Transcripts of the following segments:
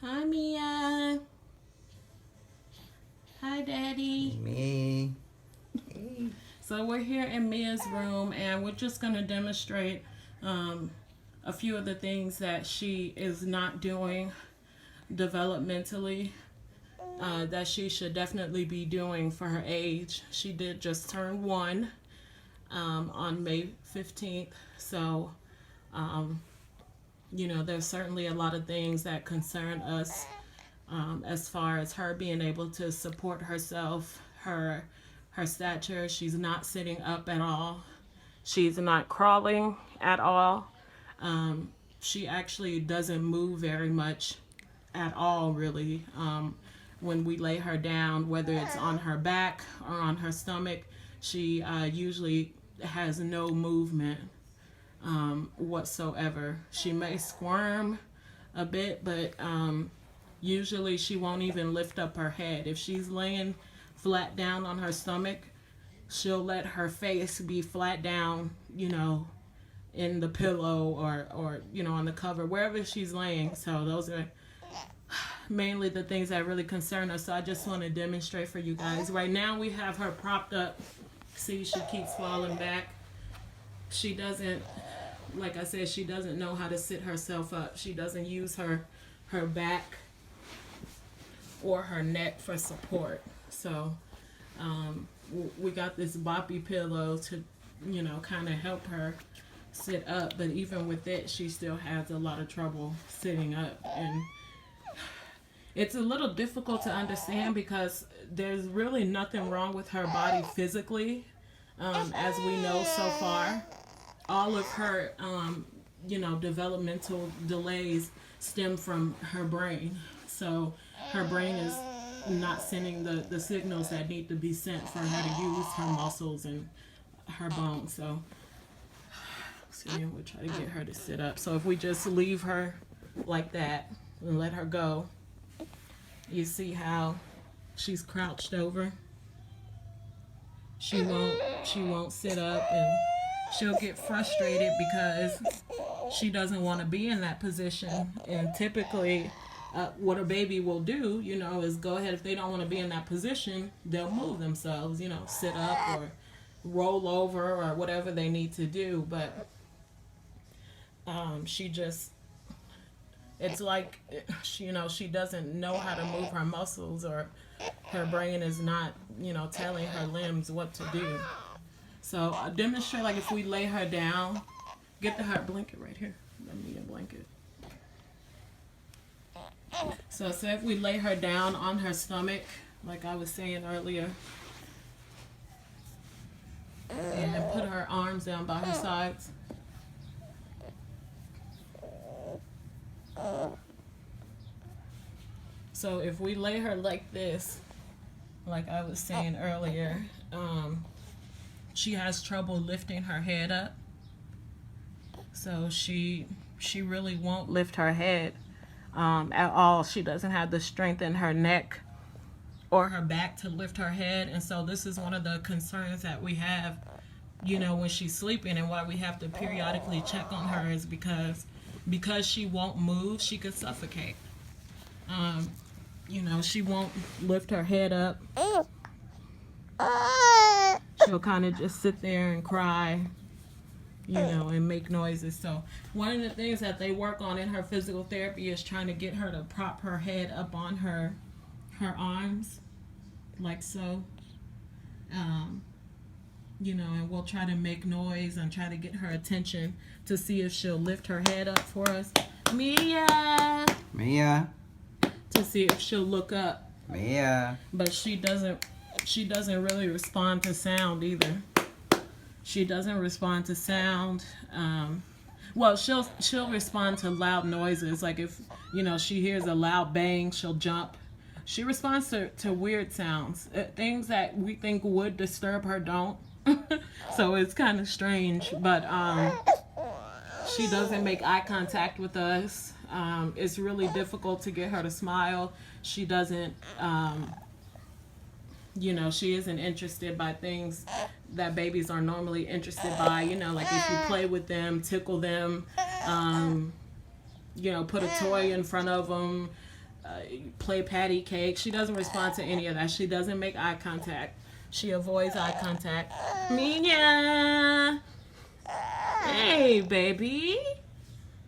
Hi, Mia. Hi, Daddy. Me. So we're here in Mia's room, and we're just going to demonstrate a few of the things that she is not doing developmentally that she should definitely be doing for her age. She did just turn 1 on May 15th. So, there's certainly a lot of things that concern us as far as her being able to support herself, her stature. She's not sitting up at all. She's not crawling at all. She actually doesn't move very much at all, really. When we lay her down, whether it's on her back or on her stomach, she usually has no movement whatsoever. She may squirm a bit, but usually she won't even lift up her head. If she's laying flat down on her stomach, she'll let her face be flat down, in the pillow or on the cover, wherever she's laying. So those are mainly the things that really concern us. So I just want to demonstrate for you guys. Right now we have her propped up. See, she keeps falling back. She doesn't, like I said, she doesn't know how to sit herself up. She doesn't use her back or her neck for support. So we got this boppy pillow to, kind of help her sit up. But even with it, she still has a lot of trouble sitting up. And it's a little difficult to understand because there's really nothing wrong with her body physically, as we know so far. All of her, developmental delays stem from her brain. So her brain is not sending the signals that need to be sent for her to use her muscles and her bones. So, we'll try to get her to sit up. So if we just leave her like that and let her go, you see how she's crouched over. She won't sit up, and she'll get frustrated because she doesn't want to be in that position. And typically what a baby will do, is go ahead. If they don't want to be in that position, they'll move themselves, sit up or roll over or whatever they need to do. But it's like, she doesn't know how to move her muscles, or her brain is not, telling her limbs what to do. So I demonstrate, like if we lay her down, get the her blanket right here. Let me a blanket. So say if we lay her down on her stomach, like I was saying earlier, and put her arms down by her sides. So if we lay her like this, like I was saying earlier, she has trouble lifting her head up. So she really won't lift her head at all. She doesn't have the strength in her neck or her back to lift her head. And so this is one of the concerns that we have, when she's sleeping, and why we have to periodically check on her is because she won't move, she could suffocate. She won't lift her head up. She'll kind of just sit there and cry, and make noises. So one of the things that they work on in her physical therapy is trying to get her to prop her head up on her arms, like so. And we'll try to make noise and try to get her attention to see if she'll lift her head up for us. Mia! To see if she'll look up. But she doesn't really respond to sound either. She doesn't respond to sound. Well, she'll respond to loud noises. Like if, she hears a loud bang, she'll jump. She responds to weird sounds. Things that we think would disturb her don't. So it's kind of strange. But she doesn't make eye contact with us. It's really difficult to get her to smile. She doesn't, she isn't interested by things that babies are normally interested by, like if you play with them, tickle them, put a toy in front of them, play patty cake. She doesn't respond to any of that. She doesn't make eye contact. She avoids eye contact. Mia! Hey, baby.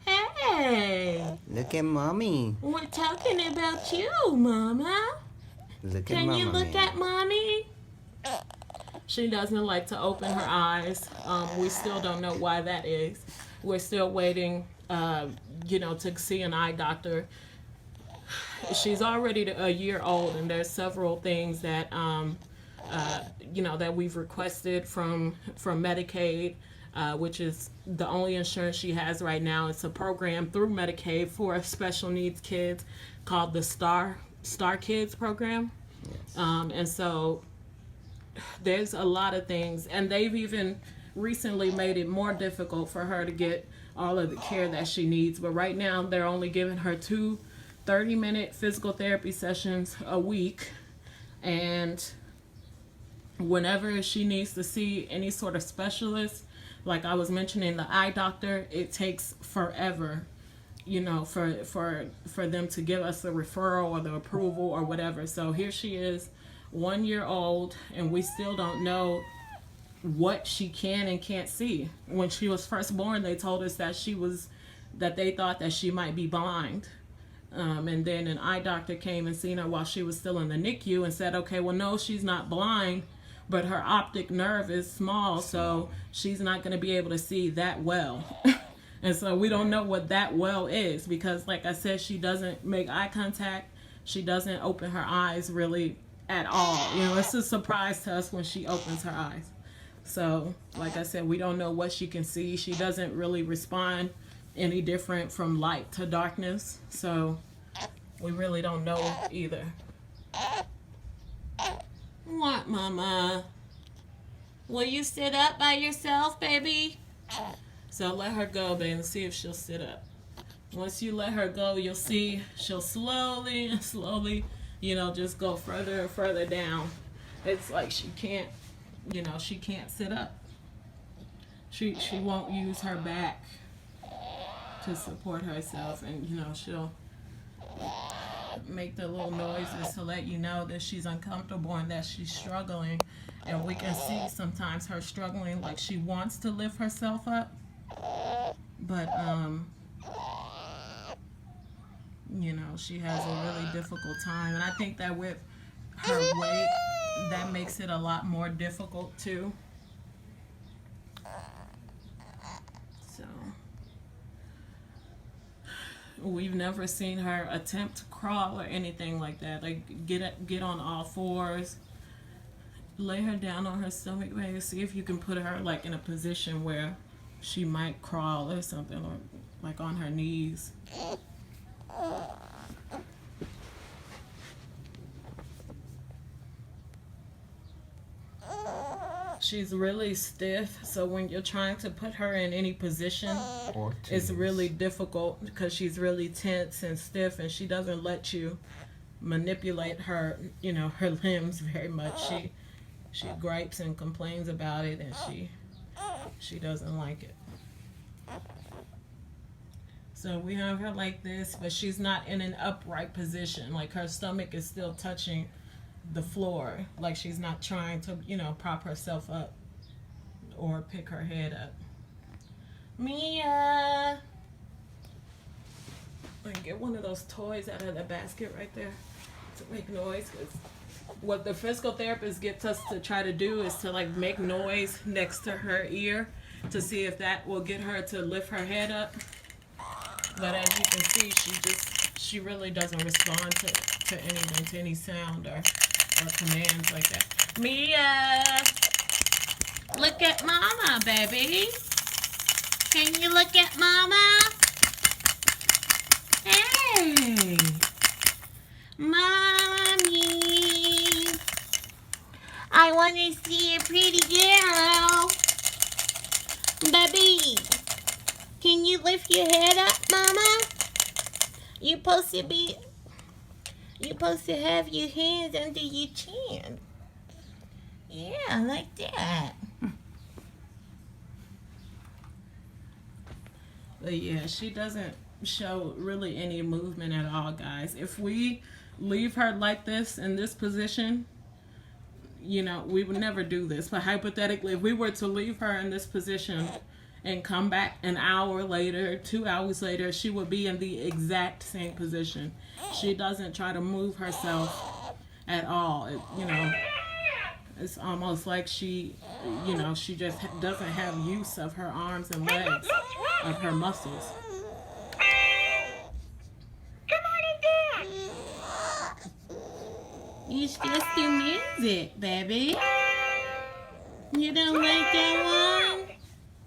Hey. Look at mommy. We're talking about you, Mama. Look at Can mama, you look man. at Mommy? She doesn't like to open her eyes. We still don't know why that is. We're still waiting, to see an eye doctor. She's already a year old, and there's several things that, that we've requested from Medicaid, which is the only insurance she has right now. It's a program through Medicaid for special needs kids called the Star Kids program. Yes. And so there's a lot of things, and they've even recently made it more difficult for her to get all of the care that she needs. But right now they're only giving her 2 30-minute physical therapy sessions a week, and whenever she needs to see any sort of specialist, like I was mentioning, the eye doctor, it takes forever, for them to give us the referral or the approval or whatever. So here she is, 1 year old, and we still don't know what she can and can't see. When she was first born, they told us that they thought that she might be blind. And then an eye doctor came and seen her while she was still in the NICU and said, okay, well, no, she's not blind, but her optic nerve is small, so she's not going to be able to see that well. And so we don't know what that well is, because like I said, she doesn't make eye contact. She doesn't open her eyes really at all. It's a surprise to us when she opens her eyes. So like I said, we don't know what she can see. She doesn't really respond any different from light to darkness. So we really don't know either. What, Mama? Will you sit up by yourself, baby? So let her go, baby, and see if she'll sit up. Once you let her go, you'll see she'll slowly, just go further and further down. It's like she can't sit up. She won't use her back to support herself, and she'll make the little noises to let you know that she's uncomfortable and that she's struggling. And we can see sometimes her struggling, like she wants to lift herself up, but she has a really difficult time. And I think that with her weight, that makes it a lot more difficult too. So we've never seen her attempt to crawl or anything like that. Like get on all fours, lay her down on her stomach, maybe see if you can put her like in a position where she might crawl or something, or like on her knees. She's really stiff, so when you're trying to put her in any position, it's really difficult because she's really tense and stiff, and she doesn't let you manipulate her, her limbs very much. She gripes and complains about it, and she doesn't like it. So we have her like this, but she's not in an upright position. Like her stomach is still touching the floor, like she's not trying to prop herself up or pick her head up. Mia, get one of those toys out of the basket right there to make noise. 'Cause what the physical therapist gets us to try to do is to make noise next to her ear to see if that will get her to lift her head up. But as you can see, she really doesn't respond to anything, to any sound or commands like that. Mia, look at Mama, baby. Can you look at Mama? Hey, Mommy, I want to see a pretty girl. Baby, can you lift your head up, Mama? You're supposed to have your hands under your chin. Yeah, like that. But yeah, she doesn't show really any movement at all, guys. If we leave her like this in this position, we would never do this. But hypothetically, if we were to leave her in this position and come back an hour later, 2 hours later, she would be in the exact same position. She doesn't try to move herself at all. It's almost like she just doesn't have use of her arms and legs, of her muscles. Come on in there. It's just the music, baby. You don't like that one?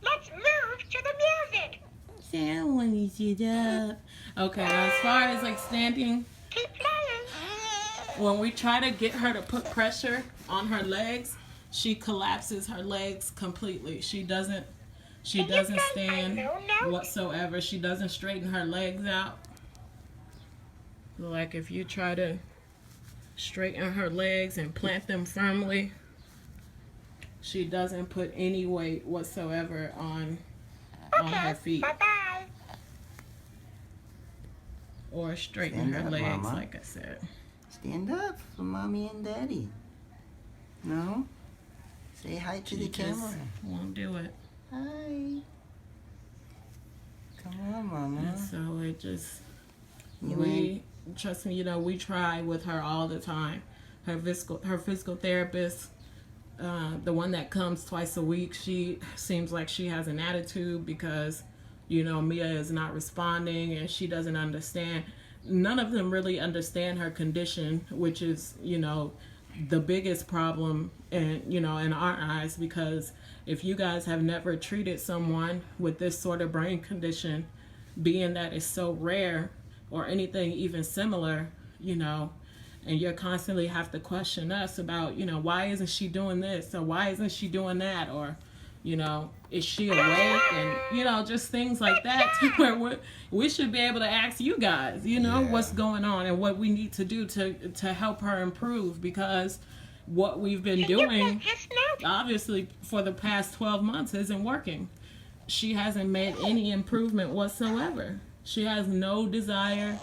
Let's move to the music. That one is it up. Okay, now as far as like standing, Keep playing. when we try to get her to put pressure on her legs, she collapses her legs completely. She doesn't stand whatsoever. She doesn't straighten her legs out. Like if you try to straighten her legs and plant them firmly, she doesn't put any weight whatsoever on her feet. Bye-bye. Or straighten Stand her up, legs, Mama. like I said. Stand up for mommy and daddy. No? Say hi to the She just camera. won't do it. Hi. Come on, mama. And so it just, You trust me, we try with her all the time. Her physical therapist, the one that comes twice a week, she seems like she has an attitude because, Mia is not responding and she doesn't understand. None of them really understand her condition, which is, the biggest problem in our eyes, because if you guys have never treated someone with this sort of brain condition, being that it's so rare or anything even similar, and you're constantly have to question us about, why isn't she doing this or why isn't she doing that, or is she awake, and just things like that, to where we should be able to ask you guys, what's going on and what we need to do to help her improve, because what we've been doing obviously for the past 12 months isn't working. She hasn't made any improvement whatsoever. She has no desire,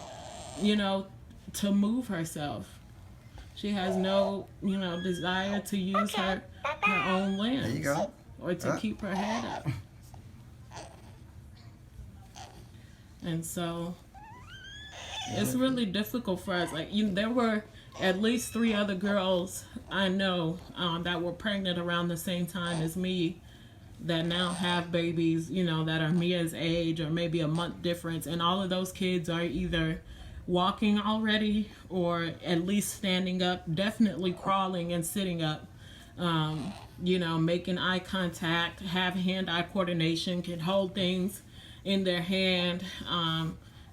to move herself. She has no, desire to use her own limbs. There you go. Or to keep her head up. And so it's really difficult for us. Like, there were at least 3 other girls I know that were pregnant around the same time as me, that now have babies, that are Mia's age or maybe a month difference. And all of those kids are either walking already or at least standing up, definitely crawling and sitting up. Making eye contact, have hand-eye coordination, can hold things in their hand,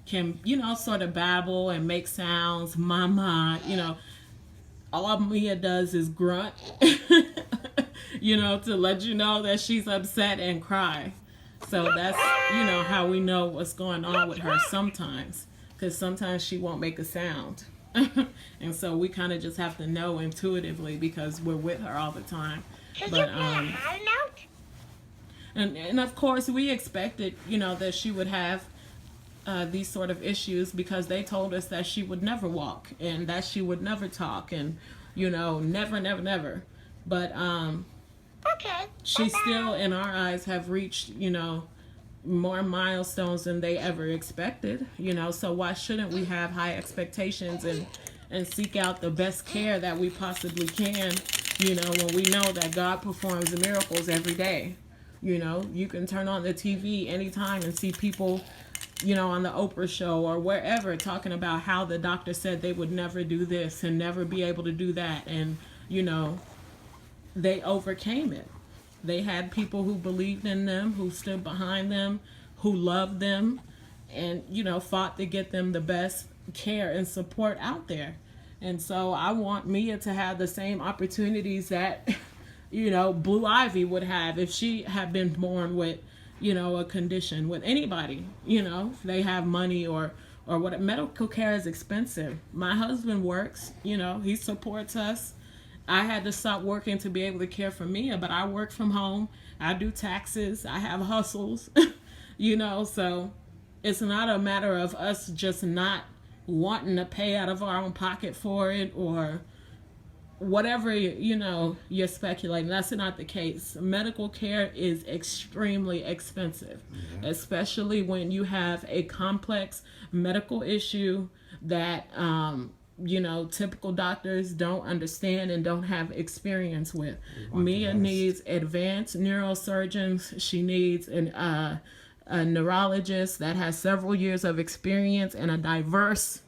can, sort of babble and make sounds, mama, all Mia does is grunt, to let you know that she's upset and cry. So that's, how we know what's going on with her sometimes, because sometimes she won't make a sound. And so we kind of just have to know intuitively because we're with her all the time. But and of course we expected, that she would have these sort of issues, because they told us that she would never walk and that she would never talk and, never. But she still, in our eyes, have reached, more milestones than they ever expected, so why shouldn't we have high expectations and seek out the best care that we possibly can, when we know that God performs miracles every day. You can turn on the TV anytime and see people, on the Oprah show or wherever, talking about how the doctor said they would never do this and never be able to do that, and they overcame it. They had people who believed in them, who stood behind them, who loved them, and, fought to get them the best care and support out there. And so I want Mia to have the same opportunities that, Blue Ivy would have if she had been born with, a condition, with anybody, if they have money or what. Medical care is expensive. My husband works, he supports us. I had to stop working to be able to care for Mia, but I work from home. I do taxes. I have hustles, so it's not a matter of us just not wanting to pay out of our own pocket for it or whatever you're speculating. That's not the case. Medical care is extremely expensive, especially when you have a complex medical issue that typical doctors don't understand and don't have experience with. Mia needs advanced neurosurgeons. She needs a neurologist that has several years of experience and a diverse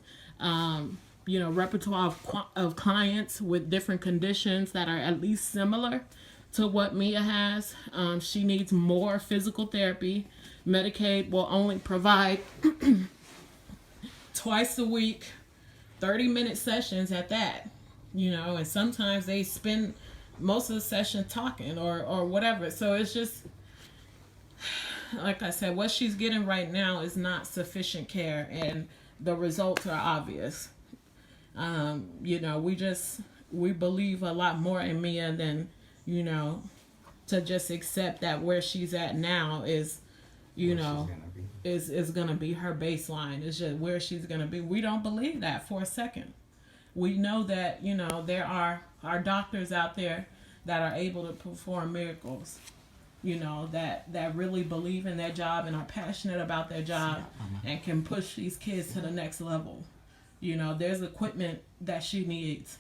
repertoire of clients with different conditions that are at least similar to what Mia has. She needs more physical therapy. Medicaid will only provide twice a week, 30-minute sessions at that, and sometimes they spend most of the session talking or whatever. So it's just, like I said, what she's getting right now is not sufficient care, and the results are obvious. We believe a lot more in Mia than, to just accept that where she's at now is, is going to be her baseline. It's just where she's going to be. We don't believe that for a second. We know that, there are doctors out there that are able to perform miracles, that really believe in their job and are passionate about their job and can push these kids to the next level. There's equipment that she needs.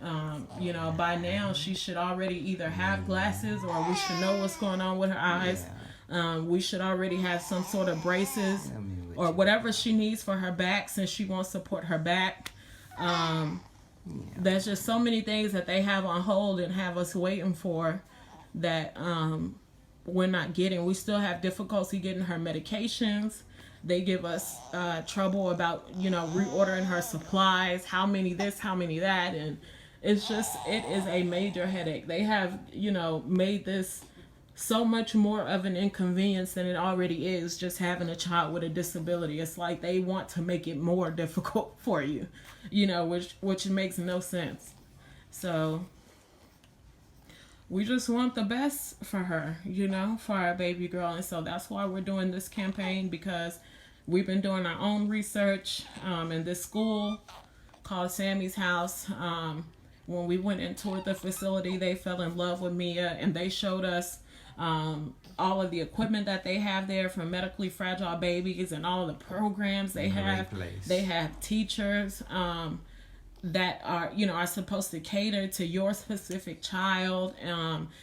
By now she should already either have glasses or we should know what's going on with her eyes. We should already have some sort of braces or whatever she needs for her back, since she won't support her back. There's just so many things that they have on hold and have us waiting for that we're not getting. We still have difficulty getting her medications. They give us trouble about, reordering her supplies, how many this, how many that. And it is a major headache. They have, made this so much more of an inconvenience than it already is, just having a child with a disability. It's like they want to make it more difficult for you, which makes no sense. So we just want the best for her, for our baby girl. And so that's why we're doing this campaign, because we've been doing our own research in this school called Sammy's House. When we went and toured the facility, they fell in love with Mia, and they showed us all of the equipment that they have there for medically fragile babies and all the programs they have. They have teachers that are supposed to cater to your specific child,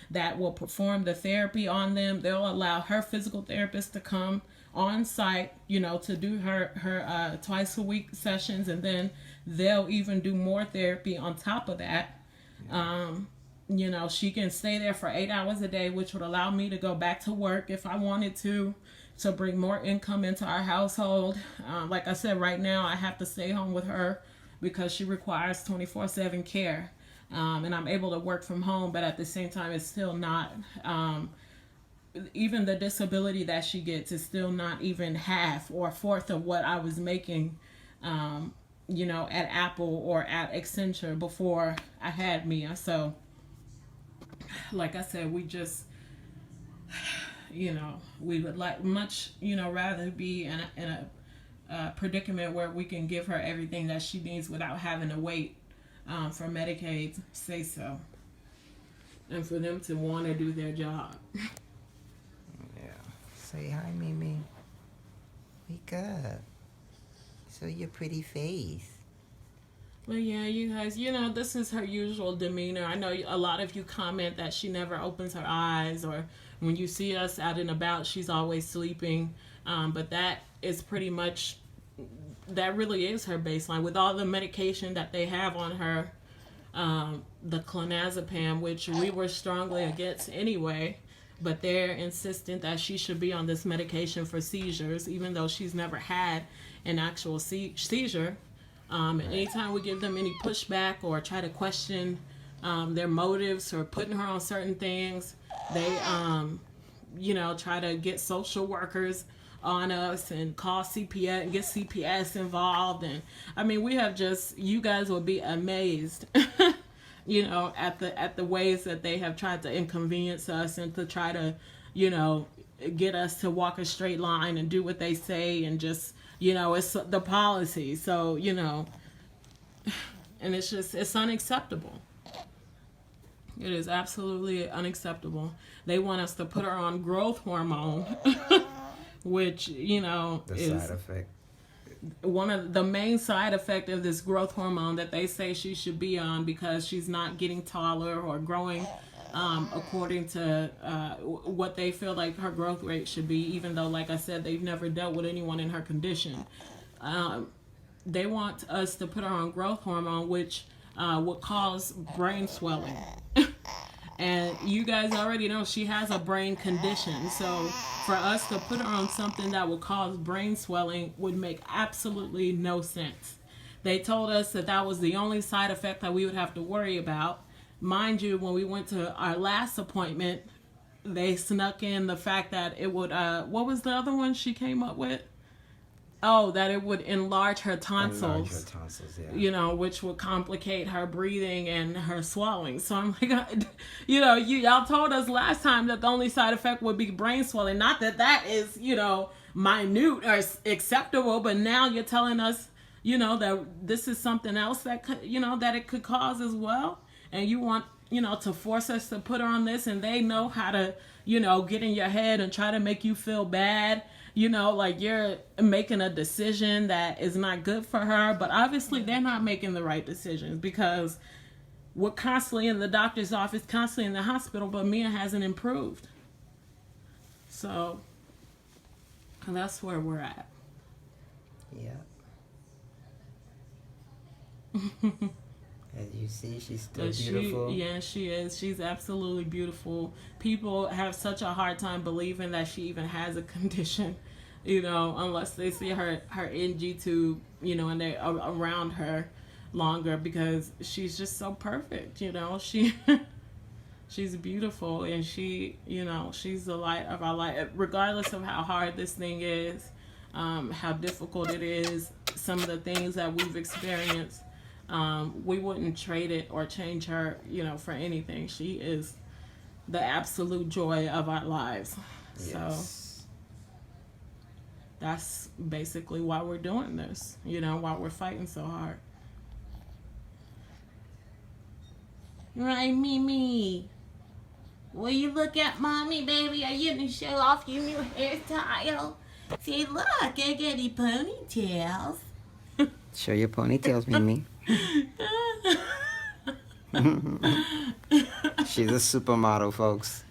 that will perform the therapy on them. They'll allow her physical therapist to come on site, to do her twice a week sessions, and then they'll even do more therapy on top of that. She can stay there for 8 hours a day, which would allow me to go back to work if I wanted to bring more income into our household. Like I said, right now I have to stay home with her because she requires 24/7 care. And I'm able to work from home, but at the same time, it's still not, even the disability that she gets is still not even half or a fourth of what I was making, at Apple or at Accenture before I had Mia. So, like I said, we just, we would like much, rather be in a predicament where we can give her everything that she needs without having to wait for Medicaid to say so, and for them to want to do their job. Say hi, Mimi. Wake up. Show your pretty face. But yeah, you guys, this is her usual demeanor. I know a lot of you comment that she never opens her eyes, or when you see us out and about, she's always sleeping. But that is pretty much, that really is her baseline. With all the medication that they have on her, the clonazepam, which we were strongly against anyway, but they're insistent that she should be on this medication for seizures, even though she's never had an actual seizure. And anytime we give them any pushback or try to question their motives or putting her on certain things, they, try to get social workers on us and call CPS and get CPS involved. And I mean, we have just, you guys will be amazed at the ways that they have tried to inconvenience us and to try to get us to walk a straight line and do what they say, and just, you know, it's the policy. So, you know, and it's unacceptable. It is absolutely unacceptable. They want us to put her on growth hormone, which, you know, The is side effect. one of the main side effect of this growth hormone that they say she should be on, because she's not getting taller or growing according to what they feel like her growth rate should be, even though, like I said, they've never dealt with anyone in her condition. They want us to put her on growth hormone, which would cause brain swelling. And you guys already know she has a brain condition. So for us to put her on something that would cause brain swelling would make absolutely no sense. They told us that that was the only side effect that we would have to worry about. Mind you, when we went to our last appointment, they snuck in the fact that it would, what was the other one she came up with? Oh, that it would enlarge her tonsils. Enlarge her tonsils, yeah. You know, which would complicate her breathing and her swelling. So I'm like, you know, y'all told us last time that the only side effect would be brain swelling. Not that that is, you know, minute or acceptable, but now you're telling us, you know, that this is something else that could, you know, that it could cause as well. And you want, you know, to force us to put her on this, and they know how to, you know, get in your head and try to make you feel bad. You know, like you're making a decision that is not good for her, but obviously they're not making the right decisions, because we're constantly in the doctor's office, constantly in the hospital, but Mia hasn't improved. So that's where we're at. Yeah. As you see, she's still But beautiful. Yeah, she is. She's absolutely beautiful. People have such a hard time believing that she even has a condition, you know, unless they see her NG tube, you know, and they're around her longer, because she's just so perfect, you know. She's beautiful, and she, you know, she's the light of our life, regardless of how hard this thing is, how difficult it is, some of the things that we've experienced. We wouldn't trade it or change her, you know, for anything. She is the absolute joy of our lives. Yes. So that's basically why we're doing this, you know, why we're fighting so hard. Right, Mimi? Will you look at mommy, baby? Are you going to show off your new hairstyle? See, look, I got the ponytails. Show your ponytails, Mimi. She's a supermodel, folks.